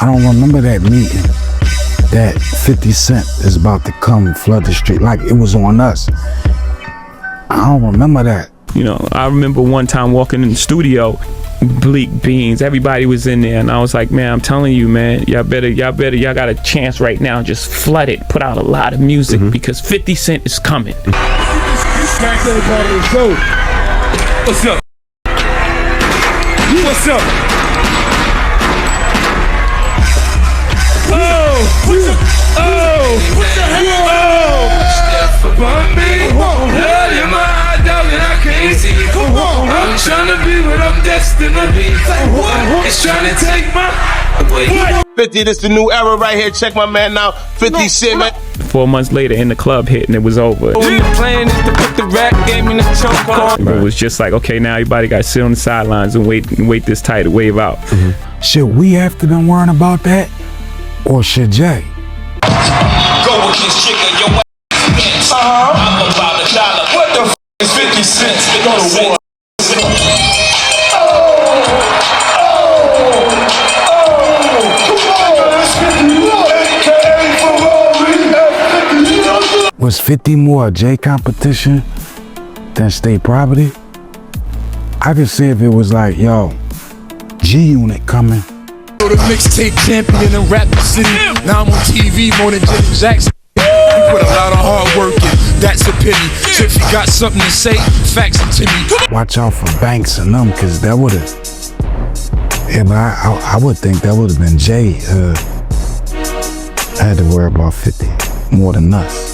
I don't remember that meeting that 50 Cent is about to come flood the street. Like it was on us. I don't remember that. You know, I remember one time walking in the studio, Bleak Beans, everybody was in there, and I was like, man, I'm telling you, man, y'all got a chance right now. Just flood it, put out a lot of music because 50 Cent is coming. What's up? What's up? I'm trying to be what I'm destined to be. It's trying to take my 50, this the new era right here. Check my man out. 50 Cent, man. 4 months later, In the Club hit, and it was over. When the plan is to put the rap game in the choke on. It was just like, okay, now everybody got to sit on the sidelines and wait this tidal wave out. Should we have to been worrying about that? Or should Jay? Go against Jigga, your ass. I'm about $1. What the f is 50 cents? They go to war. Was 50 more a J competition than State Property? I could see if it was like, yo, G-Unit coming. The mixtape champion in rap city. Now I'm on TV more than Jim Jackson. You put a lot of hard work in, that's a pity. So if you got something to say, fax it to me. Watch out for Banks and them, cause that would've, yeah, but I would think that would've been Jay had to worry about 50 more than us.